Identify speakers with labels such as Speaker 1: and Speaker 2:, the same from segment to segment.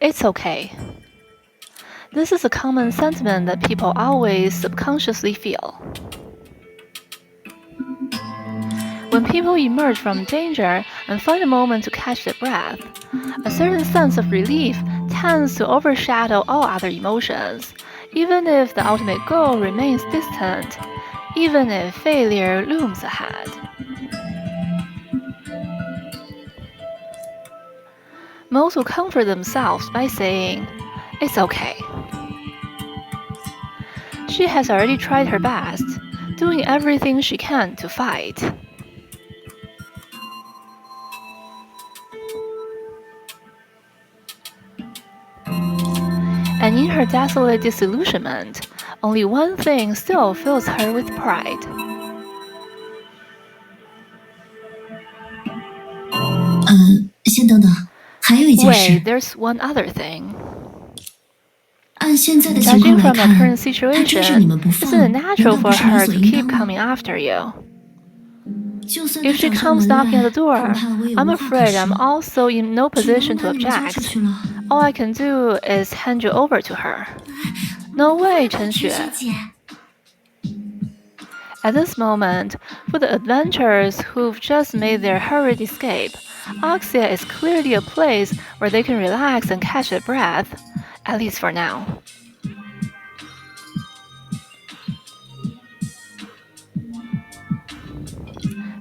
Speaker 1: It's okay. This is a common sentiment that people always subconsciously feel. When people emerge from danger and find a moment to catch their breath, a certain sense of relief tends to overshadow all other emotions, even if the ultimate goal remains distant, even if failure looms ahead. Most will comfort themselves by saying, "It's okay." She has already tried her best, doing everything she can to fight. And in her desolate disillusionment, only one thing still fills her with pride. Wait, there's one other thing. Judging from my current situation, isn't it natural for her to keep coming after you? If she comes knocking at the door, I'm afraid I'm also in no position to object. All I can do is hand you over to her. No way, Ch2-Ph3. At this moment, for the adventurers who've just made their hurried escape, Oxia is clearly a place where they can relax and catch their breath, at least for now.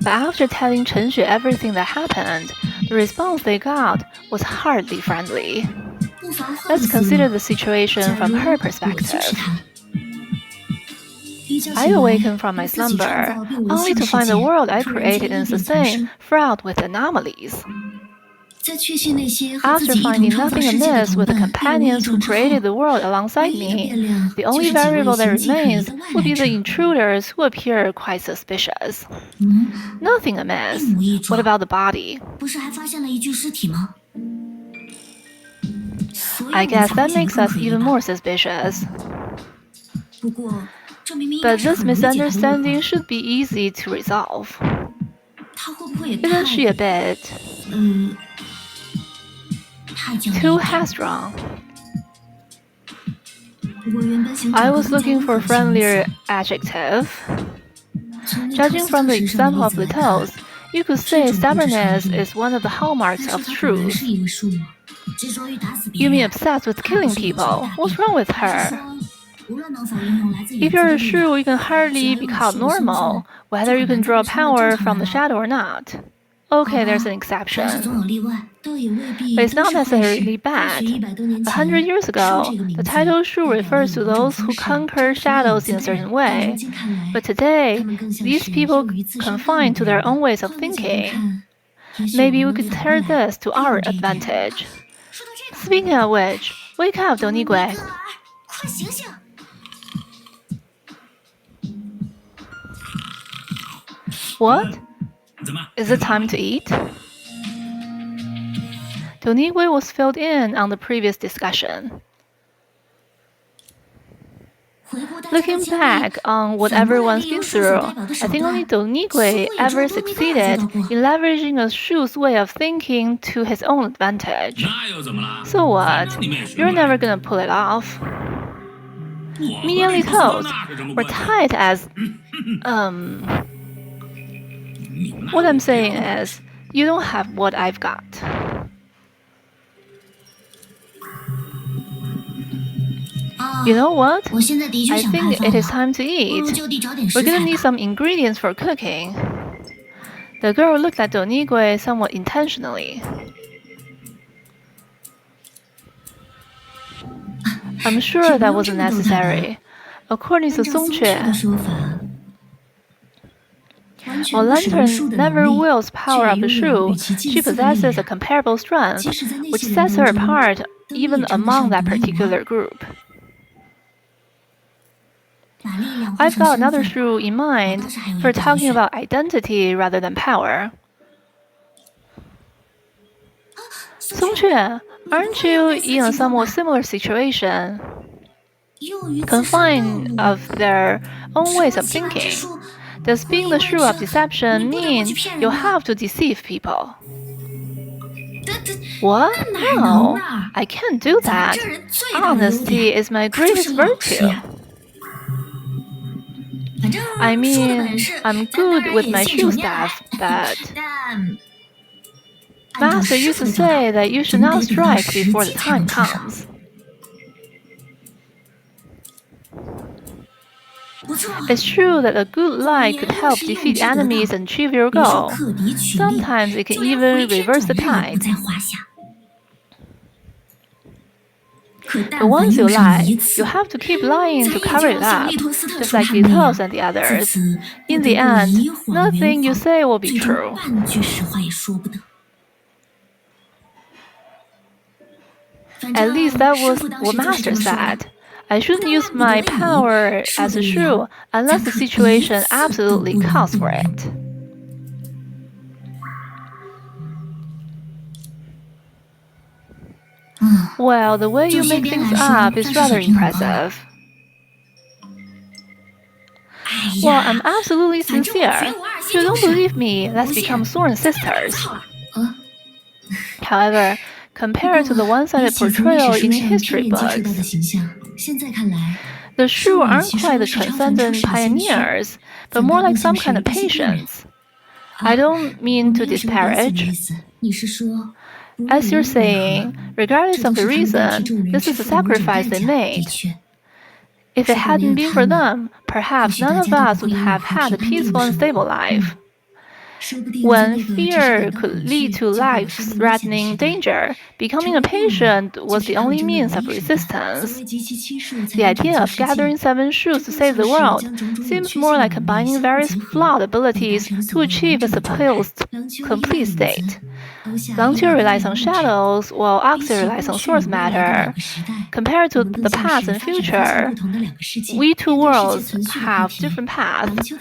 Speaker 1: But after telling Ch2-Ph3 everything that happened, the response they got was hardly friendly. Let's consider the situation from her perspective. I awakened from my slumber, only to find the world I created and sustained fraught with anomalies. After finding nothing amiss with the companions who created the world alongside me, the only variable that remains would be the intruders who appear quite suspicious. Nothing amiss. What about the body? I guess that makes us even more suspicious. But this misunderstanding should be easy to resolve. Isn't she a bit too headstrong? I was looking for a friendlier adjective. Judging from the example of the toes, you could say stubbornness is one of the hallmarks of truth. You mean obsessed with killing people? What's wrong with her? If you're a shrew, you can hardly be called normal, whether you can draw power from the shadow or not. Okay, there's an exception. But it's not necessarily bad. 100 years ago, the title shrew refers to those who conquer shadows in a certain way. But today, these people confined to their own ways of thinking. Maybe we could turn this to our advantage. Speaking of which, wake up, 斗逆鬼! What? Is it time to eat? 斗逆鬼 was filled in on the previous discussion. Looking back on what everyone's been through, I think only 斗逆鬼 ever succeeded in leveraging a shrew's way of thinking to his own advantage. So what? You're never gonna pull it off. Medially toes, or tight as... What I'm saying is, you don't have what I've got. You know what? I think it is time to eat. We're gonna need some ingredients for cooking. The girl looked at 斗逆鬼 somewhat intentionally. I'm sure that wasn't necessary. According to Ch2-Ph3, while Lantern never wields power of the shrew, she possesses a comparable strength, which sets her apart even among that particular group. I've got another shrew in mind for talking about identity rather than power. Ch2-Ph3, aren't you in a somewhat similar situation? Confined of their own ways of thinking. Does being the shrew of deception mean you'll have to deceive people? What? No, I can't do that. Honesty is my greatest virtue. I mean, I'm good with my shoe stuff, but Master used to say that you should not strike before the time comes. It's true that a good lie could help defeat enemies and achieve your goal. Sometimes it can even reverse the tide. But once you lie, you have to keep lying to cover it up, just like Beatles and the others. In the end, nothing you say will be true. At least that was what Master said. I shouldn't use my power as a shoe unless the situation absolutely calls for it. Well, the way you make things up is rather impressive. Well, I'm absolutely sincere. If you don't believe me, let's become sworn sisters. However, compared to the one-sided portrayal in history books, the Shu aren't quite the transcendent pioneers, but more like some kind of patients. I don't mean to disparage. As you're saying, regardless of the reason, this is a sacrifice they made. If it hadn't been for them, perhaps none of us would have had a peaceful and stable life. When fear could lead to life-threatening danger, becoming a patient was the only means of resistance. The idea of gathering 7 shoes to save the world seems more like combining various flawed abilities to achieve a supposed complete state. Langqiu relies on shadows, while Oxia relies on source matter. Compared to the past and future, we two worlds have different paths.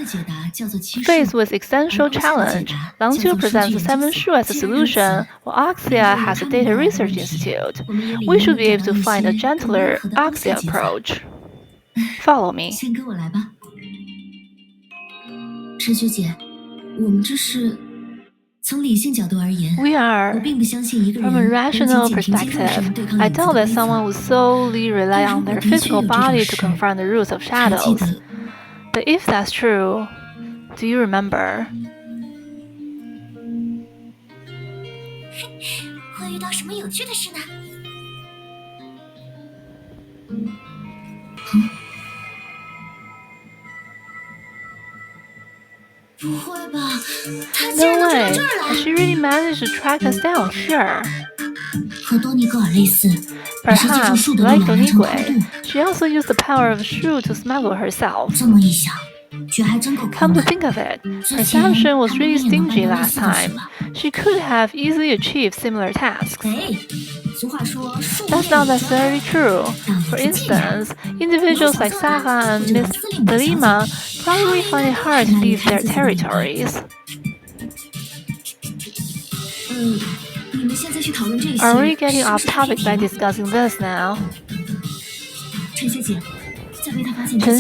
Speaker 1: Faced with existential challenge, Langqiu presents the 7 Shu as a solution, while Oxia has a data research institute. We should be able to find a gentler Oxia approach. Follow me.
Speaker 2: 陈学姐，我们这是
Speaker 1: We are, from a rational perspective, I doubt that someone would solely rely on their physical body to confront the roots of shadows. But if that's true, do you remember?
Speaker 2: 会遇到什么有趣的事呢？
Speaker 1: No way! She really managed to track us down here. Perhaps, like Donigui, she also used the power of Shu to smuggle herself. Come to think of it, perception was really stingy last time. She could have easily achieved similar tasks. That's not necessarily true. For instance, individuals like Saga and Miss Delima probably find it hard to leave their territories. Are we getting off topic by discussing this now? Chen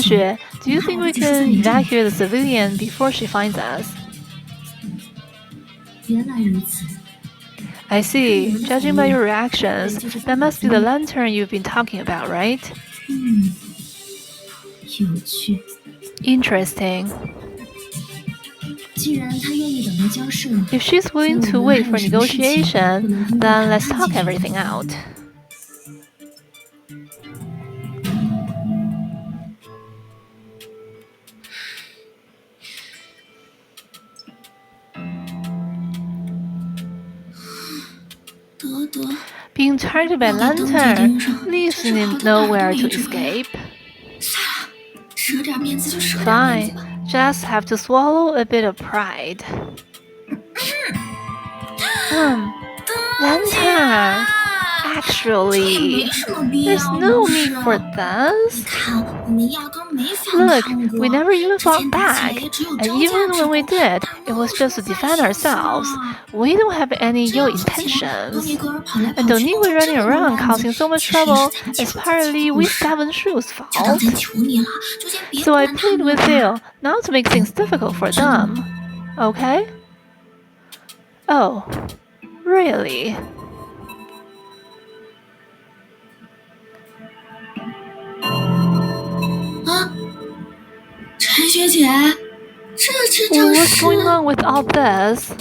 Speaker 1: Xue, do you think we can evacuate the civilian before she finds us? I see. Judging by your reactions, that must be the lantern you've been talking about, right? Interesting. If she's willing to wait for negotiation, then let's talk everything out. Being targeted by lantern leaves you nowhere to escape. Fine, just have to swallow a bit of pride. Lantern! Actually, there's no need for this. Look, we never even fought back, and even when we did, it was just to defend ourselves. We don't have any ill intentions. And Donigui running around causing so much trouble is partly we 7 Shu's fault. So I plead with you not to make things difficult for them. Okay? Oh, really?
Speaker 2: 陈学姐，这正
Speaker 1: What's
Speaker 2: 是
Speaker 1: going on with all this?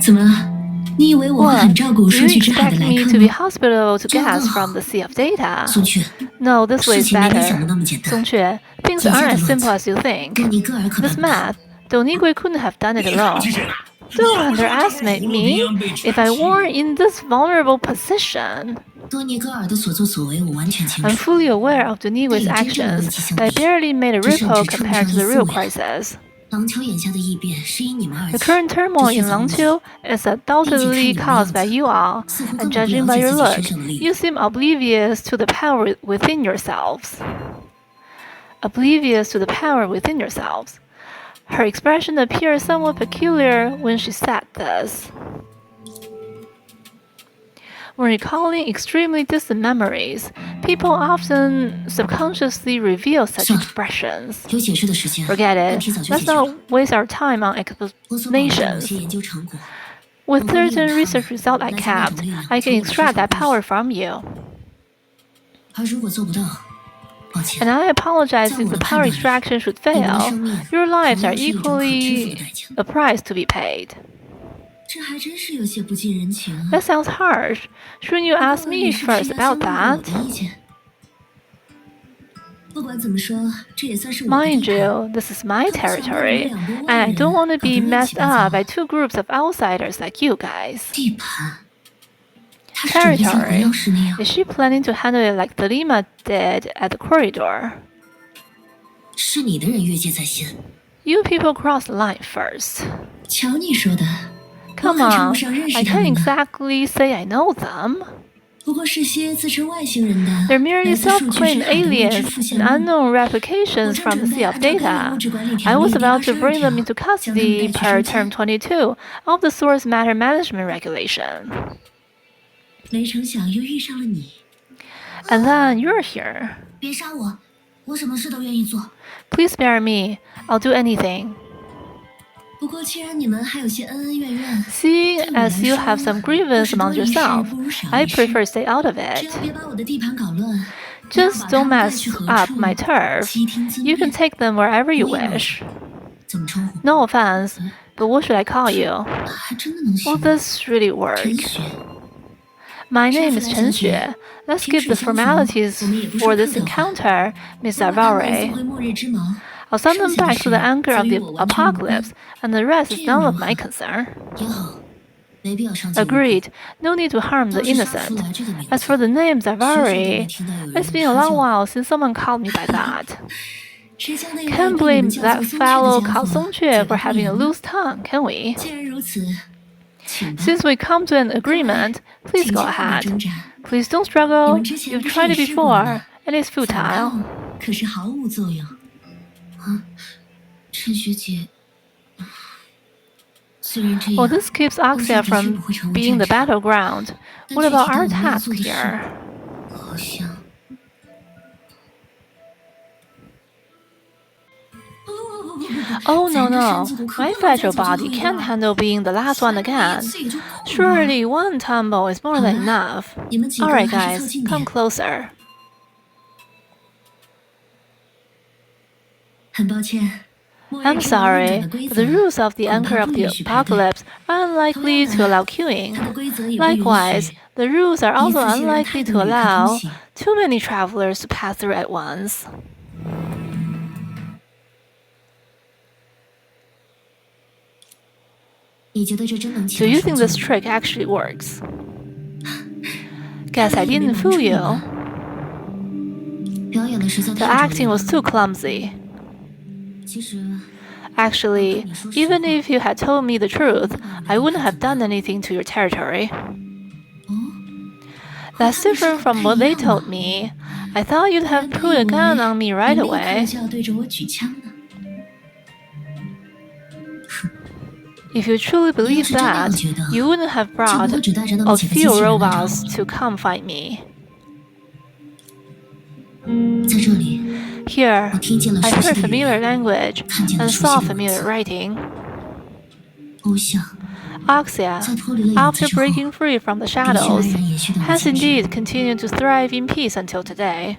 Speaker 2: 怎么了？你以为我会
Speaker 1: What?
Speaker 2: 很照顾
Speaker 1: Do
Speaker 2: 数
Speaker 1: you
Speaker 2: 据之海的
Speaker 1: expect
Speaker 2: 来
Speaker 1: me
Speaker 2: 客
Speaker 1: to be
Speaker 2: 吗？
Speaker 1: hospitable to
Speaker 2: 这样更
Speaker 1: guess
Speaker 2: 好。
Speaker 1: from the sea of data?
Speaker 2: 松雀，
Speaker 1: No, this way
Speaker 2: 事
Speaker 1: is
Speaker 2: 情没你想
Speaker 1: better.
Speaker 2: 的那么简单。
Speaker 1: Songque, things
Speaker 2: 眼下
Speaker 1: aren't
Speaker 2: 的
Speaker 1: as
Speaker 2: 乱
Speaker 1: simple as
Speaker 2: 子，you
Speaker 1: think.
Speaker 2: 多尼戈尔可
Speaker 1: This
Speaker 2: 办不到。
Speaker 1: math, Donigui couldn't have done it alone. Don't underestimate me. If I weren't in this vulnerable position,
Speaker 2: 多尼戈尔的所作所为我完全清
Speaker 1: I'm
Speaker 2: 楚。
Speaker 1: fully aware of Donigui's
Speaker 2: 但与真正的危
Speaker 1: actions,
Speaker 2: 机相
Speaker 1: but I
Speaker 2: 比，
Speaker 1: barely made a
Speaker 2: 这甚
Speaker 1: ripple
Speaker 2: 至称不
Speaker 1: compared
Speaker 2: 上
Speaker 1: to
Speaker 2: 一
Speaker 1: the
Speaker 2: 丝
Speaker 1: real
Speaker 2: 微澜。
Speaker 1: crisis.
Speaker 2: 廊桥眼下的异变是因你们而
Speaker 1: The
Speaker 2: 起，
Speaker 1: current
Speaker 2: 这
Speaker 1: turmoil
Speaker 2: 确
Speaker 1: in
Speaker 2: 凿无疑。
Speaker 1: Langqiu is
Speaker 2: 并且看
Speaker 1: undoubtedly
Speaker 2: 你们的
Speaker 1: caused
Speaker 2: 样
Speaker 1: by
Speaker 2: 子，
Speaker 1: you all,
Speaker 2: 似乎
Speaker 1: and
Speaker 2: 根本不
Speaker 1: judging
Speaker 2: 了
Speaker 1: by
Speaker 2: 解
Speaker 1: your
Speaker 2: 自己
Speaker 1: look,
Speaker 2: 身上的力
Speaker 1: you
Speaker 2: 量。
Speaker 1: seem oblivious to the power within yourselves. Oblivious to the power within yourselves. Her expression appeared somewhat peculiar when she said this. When recalling extremely distant memories, people often subconsciously reveal such
Speaker 2: 算了，
Speaker 1: expressions.
Speaker 2: 有解释的时间，
Speaker 1: Forget
Speaker 2: 问
Speaker 1: it.
Speaker 2: 题早就
Speaker 1: Let's
Speaker 2: 解决了。
Speaker 1: not waste our time on
Speaker 2: 我所保留的某
Speaker 1: explanations.
Speaker 2: 些研究成果，
Speaker 1: With
Speaker 2: 能够利用
Speaker 1: certain
Speaker 2: 它们
Speaker 1: research results I
Speaker 2: 来将那
Speaker 1: kept,
Speaker 2: 种力量
Speaker 1: I
Speaker 2: 从
Speaker 1: can
Speaker 2: 我的身
Speaker 1: extract
Speaker 2: 上
Speaker 1: that
Speaker 2: 剥
Speaker 1: power
Speaker 2: 夺。
Speaker 1: from you.
Speaker 2: 而如果做不到，抱歉，
Speaker 1: And I apologize
Speaker 2: 在
Speaker 1: if
Speaker 2: 我
Speaker 1: the
Speaker 2: 的判
Speaker 1: power
Speaker 2: 断里，
Speaker 1: extraction should
Speaker 2: 你们的
Speaker 1: fail.
Speaker 2: 生命
Speaker 1: Your
Speaker 2: 同
Speaker 1: lives
Speaker 2: 样
Speaker 1: are
Speaker 2: 是一种可支付的
Speaker 1: equally
Speaker 2: 代价。
Speaker 1: a price to be paid.
Speaker 2: 这还真是有些不近人情啊。
Speaker 1: That sounds harsh. Shouldn't you
Speaker 2: 不
Speaker 1: ask
Speaker 2: 过
Speaker 1: me
Speaker 2: 你是不是
Speaker 1: first
Speaker 2: 要先
Speaker 1: about
Speaker 2: 问过我
Speaker 1: that?
Speaker 2: 的意见？不管怎么说，这也算是我的
Speaker 1: Mind
Speaker 2: 地盘。
Speaker 1: you, this is my
Speaker 2: 可不想让你们
Speaker 1: territory,
Speaker 2: 两拨
Speaker 1: and
Speaker 2: 外
Speaker 1: I
Speaker 2: 人
Speaker 1: don't want to
Speaker 2: 搞得
Speaker 1: be
Speaker 2: 乱七
Speaker 1: messed
Speaker 2: 八
Speaker 1: up
Speaker 2: 糟。
Speaker 1: by two groups of outsiders like you guys.
Speaker 2: 地盘，他是准备像环
Speaker 1: Territory.
Speaker 2: 绕时那样，
Speaker 1: Is she planning to handle it like Delima did at the corridor?
Speaker 2: 是你的人越界在先。
Speaker 1: You people crossed the line first.
Speaker 2: 瞧你说的，我
Speaker 1: Come
Speaker 2: 可称不
Speaker 1: on,
Speaker 2: 上认识
Speaker 1: I
Speaker 2: 他
Speaker 1: can't
Speaker 2: 们呢。
Speaker 1: exactly say I know them.
Speaker 2: 不过是些自称外星人的
Speaker 1: They're merely
Speaker 2: 来自数据之
Speaker 1: self-claimed
Speaker 2: 海的未知
Speaker 1: aliens
Speaker 2: 复
Speaker 1: and
Speaker 2: 现物。
Speaker 1: unknown
Speaker 2: 我
Speaker 1: replications
Speaker 2: 正
Speaker 1: from the
Speaker 2: 准
Speaker 1: sea
Speaker 2: 备
Speaker 1: of
Speaker 2: 按照该领物
Speaker 1: data.
Speaker 2: 质管理
Speaker 1: I
Speaker 2: 条
Speaker 1: was
Speaker 2: 例第
Speaker 1: about to
Speaker 2: 22
Speaker 1: bring
Speaker 2: 条
Speaker 1: them into
Speaker 2: 将他们
Speaker 1: custody
Speaker 2: 带去
Speaker 1: per
Speaker 2: 收
Speaker 1: Term
Speaker 2: 监。
Speaker 1: 22 of the Source Matter Management Regulation.
Speaker 2: 没成想又遇上了你。
Speaker 1: And then you're here.
Speaker 2: 别杀我，我什么事都愿意做。
Speaker 1: Please spare me. I'll do anything.
Speaker 2: 不过既然你们还有些恩恩怨怨，
Speaker 1: Seeing
Speaker 2: 对我来
Speaker 1: as you
Speaker 2: 说，
Speaker 1: have some
Speaker 2: 要
Speaker 1: grievance
Speaker 2: 是多
Speaker 1: among
Speaker 2: 一事
Speaker 1: yourself,
Speaker 2: 不如少
Speaker 1: I
Speaker 2: 一事。
Speaker 1: prefer stay out of
Speaker 2: 只
Speaker 1: it.
Speaker 2: 要别把我的地盘搞乱，不要
Speaker 1: Just
Speaker 2: 把
Speaker 1: don't
Speaker 2: 他们带
Speaker 1: mess
Speaker 2: 去何
Speaker 1: up
Speaker 2: 处
Speaker 1: my turf.
Speaker 2: 悉听尊
Speaker 1: You can
Speaker 2: 便。
Speaker 1: take them wherever you
Speaker 2: 我以为
Speaker 1: wish.
Speaker 2: 怎么称呼？
Speaker 1: No offense, but what should I call you?
Speaker 2: 还真的能
Speaker 1: Will
Speaker 2: 行。
Speaker 1: this really
Speaker 2: 陈
Speaker 1: work?
Speaker 2: 雪，
Speaker 1: My name
Speaker 2: 师
Speaker 1: is
Speaker 2: 傅
Speaker 1: Chen
Speaker 2: 来小姐，
Speaker 1: Xue. Let's
Speaker 2: 萍
Speaker 1: skip
Speaker 2: 水
Speaker 1: the
Speaker 2: 相逢，
Speaker 1: formalities
Speaker 2: 我们也不
Speaker 1: for
Speaker 2: 说
Speaker 1: this
Speaker 2: 客套话。
Speaker 1: encounter, Miss
Speaker 2: 我把他们送
Speaker 1: Alvare.
Speaker 2: 回末日之矛，
Speaker 1: I'll send
Speaker 2: 剩
Speaker 1: them
Speaker 2: 下的
Speaker 1: back to the
Speaker 2: 事
Speaker 1: anchor
Speaker 2: 则
Speaker 1: of
Speaker 2: 与
Speaker 1: the
Speaker 2: 我完全无关。
Speaker 1: apocalypse, and the rest is
Speaker 2: 这样
Speaker 1: none of
Speaker 2: 如何？
Speaker 1: my concern.
Speaker 2: 也好，没必要伤及无辜。
Speaker 1: Agreed. No need to harm the
Speaker 2: 倒是杀出
Speaker 1: innocent.
Speaker 2: 来这个名
Speaker 1: As
Speaker 2: 字，
Speaker 1: for the name
Speaker 2: 许久都没
Speaker 1: Zavari,
Speaker 2: 听到有人
Speaker 1: it's
Speaker 2: 用
Speaker 1: been a
Speaker 2: 它
Speaker 1: long
Speaker 2: 叫我。
Speaker 1: while since someone called me by that.
Speaker 2: 谁将那位
Speaker 1: Can't
Speaker 2: 被你
Speaker 1: blame
Speaker 2: 们叫
Speaker 1: that
Speaker 2: 做松雀的
Speaker 1: fellow
Speaker 2: 家
Speaker 1: called
Speaker 2: 伙
Speaker 1: Song
Speaker 2: 嘴
Speaker 1: Chue
Speaker 2: 巴
Speaker 1: for
Speaker 2: 不
Speaker 1: having a
Speaker 2: 严？
Speaker 1: loose tongue, can we?
Speaker 2: 既然如此，请吧。
Speaker 1: Since we come to an agreement, please
Speaker 2: 请
Speaker 1: go
Speaker 2: 千万别
Speaker 1: ahead.
Speaker 2: 挣扎，
Speaker 1: Please don't
Speaker 2: 你
Speaker 1: struggle.
Speaker 2: 们之前
Speaker 1: You've
Speaker 2: 不是
Speaker 1: tried
Speaker 2: 也
Speaker 1: it
Speaker 2: 试过了
Speaker 1: before,
Speaker 2: 吗？
Speaker 1: and it's
Speaker 2: 反
Speaker 1: futile.
Speaker 2: 抗可是毫无作用。啊，陈学姐，虽然这
Speaker 1: Well,
Speaker 2: 样，
Speaker 1: this keeps
Speaker 2: 欧
Speaker 1: Axia
Speaker 2: 夏的确
Speaker 1: from
Speaker 2: 不会成为
Speaker 1: being
Speaker 2: 战
Speaker 1: the
Speaker 2: 场，
Speaker 1: battleground.
Speaker 2: 但
Speaker 1: What
Speaker 2: 具体
Speaker 1: about
Speaker 2: 到
Speaker 1: our
Speaker 2: 我们要
Speaker 1: task
Speaker 2: 做的事，
Speaker 1: here?
Speaker 2: 好像。
Speaker 1: Oh no
Speaker 2: 咱这
Speaker 1: no,
Speaker 2: 身子骨可
Speaker 1: my
Speaker 2: 不能再
Speaker 1: fragile
Speaker 2: 走最后
Speaker 1: body
Speaker 2: 一
Speaker 1: can't
Speaker 2: 段。
Speaker 1: handle being the last one
Speaker 2: 才那么
Speaker 1: again.
Speaker 2: 一次也就够了。
Speaker 1: Surely one tumble is more
Speaker 2: 好
Speaker 1: than
Speaker 2: 了，
Speaker 1: enough.
Speaker 2: 你们几个
Speaker 1: Alright
Speaker 2: 还是
Speaker 1: guys,
Speaker 2: 凑近
Speaker 1: come
Speaker 2: 点。
Speaker 1: closer.
Speaker 2: 很抱歉，末日
Speaker 1: I'm
Speaker 2: 之王运转
Speaker 1: sorry,
Speaker 2: 的规
Speaker 1: but
Speaker 2: 则
Speaker 1: the rules of the
Speaker 2: 恐怕
Speaker 1: anchor of
Speaker 2: 不
Speaker 1: the
Speaker 2: 允许排队。
Speaker 1: apocalypse are
Speaker 2: 同
Speaker 1: unlikely
Speaker 2: 样
Speaker 1: to allow
Speaker 2: 的，它
Speaker 1: queuing.
Speaker 2: 的规则也不允
Speaker 1: Likewise,
Speaker 2: 许
Speaker 1: the rules are
Speaker 2: 一
Speaker 1: also
Speaker 2: 次性让
Speaker 1: unlikely
Speaker 2: 太
Speaker 1: to
Speaker 2: 多旅客通
Speaker 1: allow
Speaker 2: 行。
Speaker 1: too many travelers to pass through at once.
Speaker 2: 你觉得这真能起
Speaker 1: Do
Speaker 2: 到
Speaker 1: you
Speaker 2: 什么
Speaker 1: think
Speaker 2: 作
Speaker 1: this
Speaker 2: 用？
Speaker 1: trick actually works?
Speaker 2: 看
Speaker 1: Guess
Speaker 2: 来
Speaker 1: I
Speaker 2: 也没
Speaker 1: didn't
Speaker 2: 瞒
Speaker 1: fool
Speaker 2: 住你
Speaker 1: you.
Speaker 2: 吧。表演的实在
Speaker 1: The
Speaker 2: 太拙
Speaker 1: acting
Speaker 2: 劣
Speaker 1: was
Speaker 2: 了。
Speaker 1: too clumsy.
Speaker 2: 其实，
Speaker 1: Actually, even if you had told me the truth, I wouldn't have done anything to your territory.
Speaker 2: 哦，
Speaker 1: That's different from what they told me. I thought you'd
Speaker 2: 不
Speaker 1: have
Speaker 2: 然他
Speaker 1: put
Speaker 2: 以
Speaker 1: a gun
Speaker 2: 为
Speaker 1: on me
Speaker 2: 你
Speaker 1: right
Speaker 2: 立刻
Speaker 1: away.
Speaker 2: 就要对着我举枪呢。
Speaker 1: If you truly
Speaker 2: 你要
Speaker 1: believe
Speaker 2: 是真的要
Speaker 1: that,
Speaker 2: 觉得，
Speaker 1: you wouldn't have
Speaker 2: 就不
Speaker 1: brought
Speaker 2: 会只带着那么
Speaker 1: a
Speaker 2: 几个机
Speaker 1: few
Speaker 2: 器人来找
Speaker 1: robots to come find me.
Speaker 2: 我。在这里，
Speaker 1: Here,
Speaker 2: 我听见了
Speaker 1: I
Speaker 2: 熟悉
Speaker 1: heard
Speaker 2: 的语
Speaker 1: familiar
Speaker 2: 言，
Speaker 1: language
Speaker 2: 看见了
Speaker 1: and
Speaker 2: 熟
Speaker 1: saw
Speaker 2: 悉的文
Speaker 1: familiar
Speaker 2: 字。
Speaker 1: writing.
Speaker 2: 欧夏，
Speaker 1: Axia,
Speaker 2: 在脱离了影子
Speaker 1: after
Speaker 2: 之后，
Speaker 1: breaking free from the
Speaker 2: 必须安
Speaker 1: shadows,
Speaker 2: 然延续到了
Speaker 1: has
Speaker 2: 今日。
Speaker 1: indeed continued to thrive in peace until today.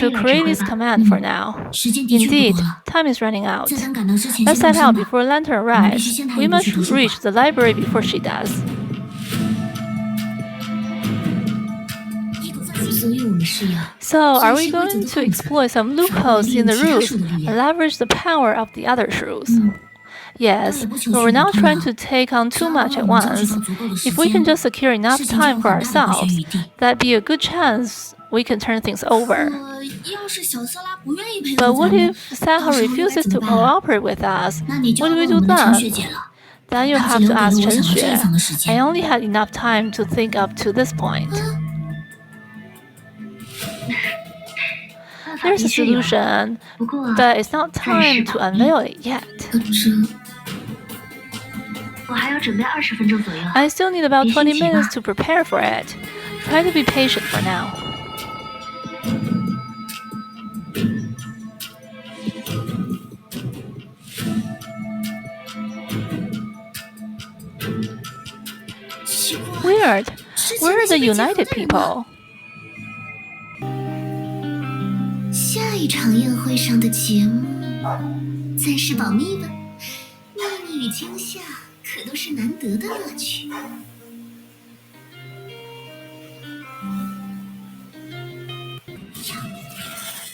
Speaker 1: to create this command for now.
Speaker 2: 时间的确不
Speaker 1: Indeed,
Speaker 2: 多了，
Speaker 1: time is running out.
Speaker 2: 在咱赶到之前
Speaker 1: Let's
Speaker 2: 先动
Speaker 1: set out
Speaker 2: 身吧。
Speaker 1: before Lantern
Speaker 2: 我们必须
Speaker 1: arrives.
Speaker 2: 先带
Speaker 1: We
Speaker 2: 一步
Speaker 1: must
Speaker 2: 去图书馆。
Speaker 1: reach the library before she does.
Speaker 2: 所以我们是要
Speaker 1: So, are we going to exploit some loopholes in the rules and leverage the power of the other shrews? Yes, but we're not trying to take on too much at once. If we can just secure enough time for ourselves, that'd be a good chance we can turn things over. But what if Saho refuses to cooperate with us? What do we do then? Then you have to ask Ch2-Ph3-Pt1. I only had enough time to think up to this point. There's a solution, but it's not time to unveil it yet. I still need about 20 minutes to prepare for it. Try to be patient for now. Weird. Where are the united people?
Speaker 2: 下一场宴会上的节目暂时保密吧，秘密与惊吓可都是难得的乐趣。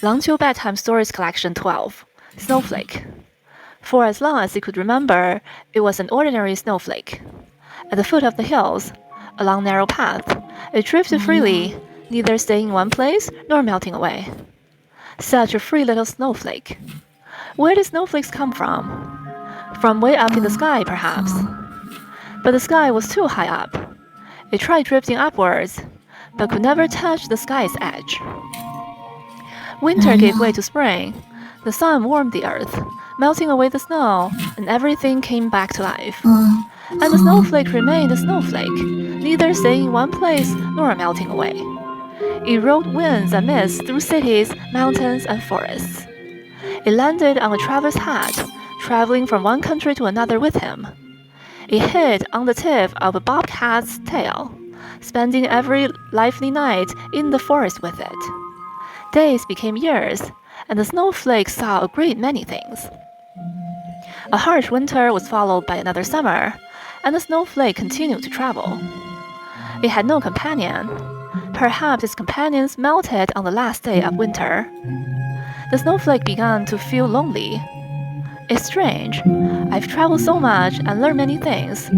Speaker 1: Langqiu Bedtime Stories Collection 12, Snowflake. For as long as he could remember, it was an ordinary snowflake. At the foot of the hills, along narrow path, it drifted freely, neither staying in one place nor melting away. Such a free little snowflake. Where did snowflakes come from? From way up in the sky, perhaps. But the sky was too high up. It tried drifting upwards, but could never touch the sky's edge. Winter gave way to spring. The sun warmed the earth, melting away the snow, and everything came back to life. And the snowflake remained a snowflake, neither staying in one place nor melting away. It rode winds and mists through cities, mountains, and forests. It landed on a traveler's hat, traveling from one country to another with him. It hid on the tip of a bobcat's tail, spending every lively night in the forest with it. Days became years, and the snowflake saw a great many things. A harsh winter was followed by another summer, and the snowflake continued to travel. It had no companion. Perhaps its companions melted on the last day of winter. The snowflake began to feel lonely. It's strange. I've traveled so much and learned many things.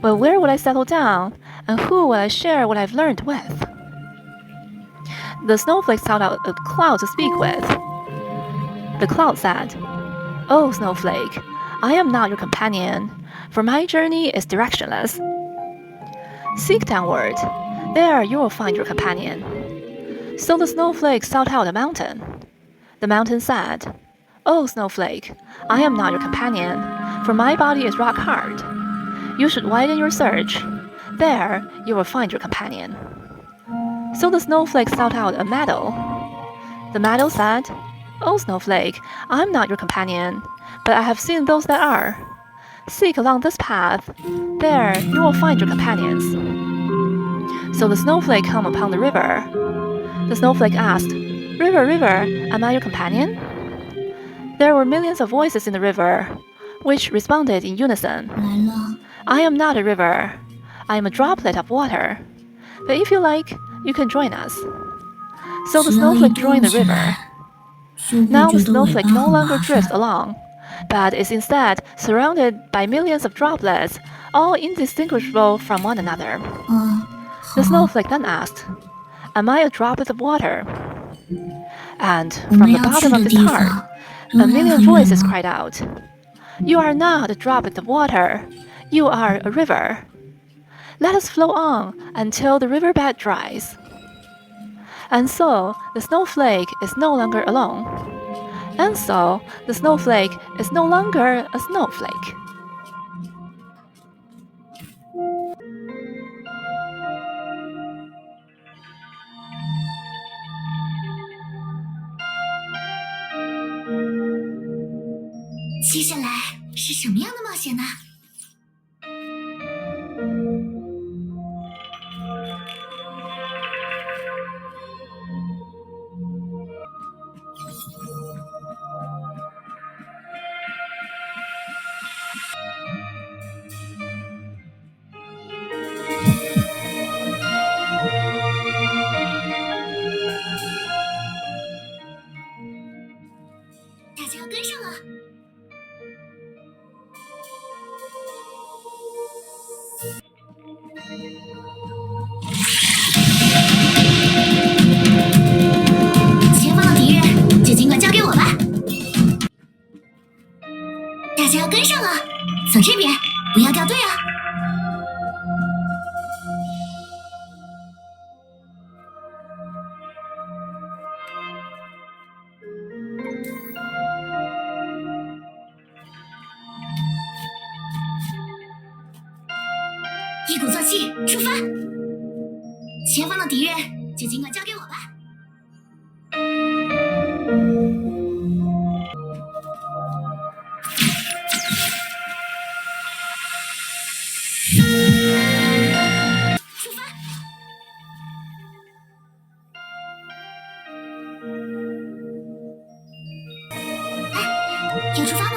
Speaker 1: But where would I settle down, and who will I share what I've learned with? The snowflake sought out a cloud to speak with. The cloud said, "Oh, snowflake, I am not your companion, for my journey is directionless. Seek downward. There you will find your companion." So the snowflake sought out a mountain. The mountain said, "Oh, snowflake, I am not your companion, for my body is rock hard. You should widen your search. There you will find your companion." So the snowflake sought out a meadow. The meadow said, "Oh, snowflake, I'm not your companion, but I have seen those that are. Seek along this path. There you will find your companions." So the snowflake came upon the river. The snowflake asked, "River, river, am I your companion?" There were millions of voices in the river, which responded in unison. "I am not a river. I am a droplet of water. But if you like, you can join us." So the snowflake joined the river. Now the snowflake no longer drifts along, but is instead surrounded by millions of droplets, all indistinguishable from one another. The snowflake then asked, "Am I a droplet of water?" And from the bottom of his heart, a million voices cried out, "You are not a droplet of water. You are a river. Let us flow on until the riverbed dries." And so the snowflake is no longer alone. And so the snowflake is no longer a snowflake.
Speaker 2: "接下来是什么样的冒险呢？"这边，不要掉队啊！一鼓作气，出发！前方的敌人就尽管交给我吧。出发！哎，要出发吗？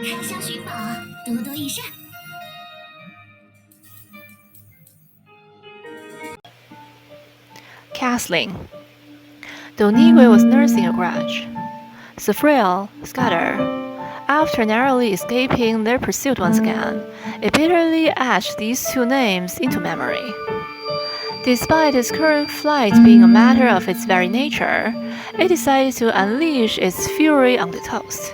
Speaker 2: 开箱寻宝，多多益善。
Speaker 1: Castling. Donigwe was nursing a grudge. Safriel, Scudder, after narrowly escaping their pursuit once again, it bitterly etched these two names into memory. Despite its current flight being a matter of its very nature, it decided to unleash its fury on the toast.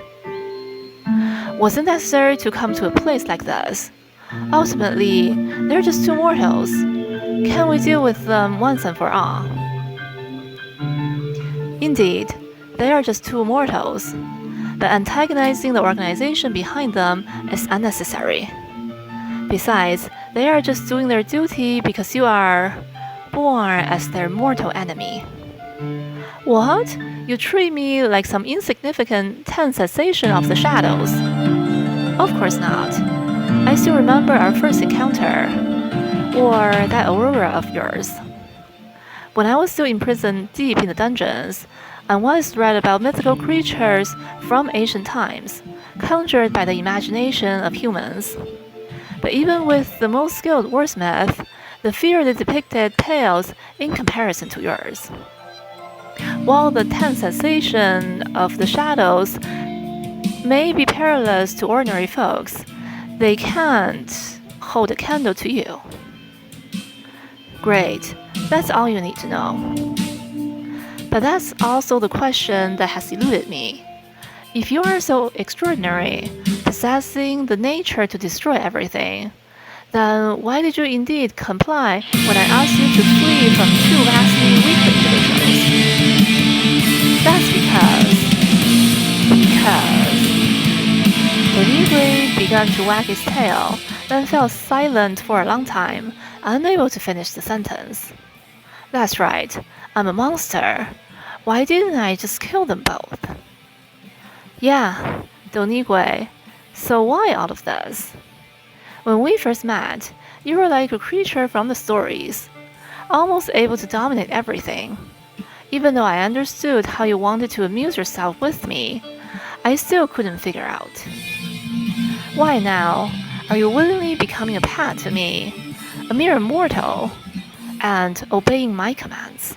Speaker 1: Was it necessary to come to a place like this? Ultimately, they're just two mortals. Can we deal with them once and for all? Indeed, they are just two mortals, but antagonizing the organization behind them is unnecessary. Besides, they are just doing their duty because you are born as their mortal enemy. What? You treat me like some insignificant tenth sensation of the shadows? Of course not. I still remember our first encounter, or that aurora of yours. When I was still imprisoned deep in the dungeons, I once read about mythical creatures from ancient times, conjured by the imagination of humans. But even with the most skilled wordsmith, the fear they depicted pales in comparison to yours. While the tense sensation of the shadows may be perilous to ordinary folks, they can't hold a candle to you. Great, that's all you need to know. But that's also the question that has eluded me. If you are so extraordinary, possessing the nature to destroy everything, then why did you indeed comply when I asked you to flee from two vastly weaker individuals? That's because Donigwe began to wag his tail, then fell silent for a long time, unable to finish the sentence. That's right, I'm a monster. Why didn't I just kill them both? Yeah, Donigwe. So why all of this? When we first met, you were like a creature from the stories, almost able to dominate everything. Even though I understood how you wanted to amuse yourself with me, I still couldn't figure out. Why now are you willingly becoming a pet to me, a mere mortal, and obeying my commands?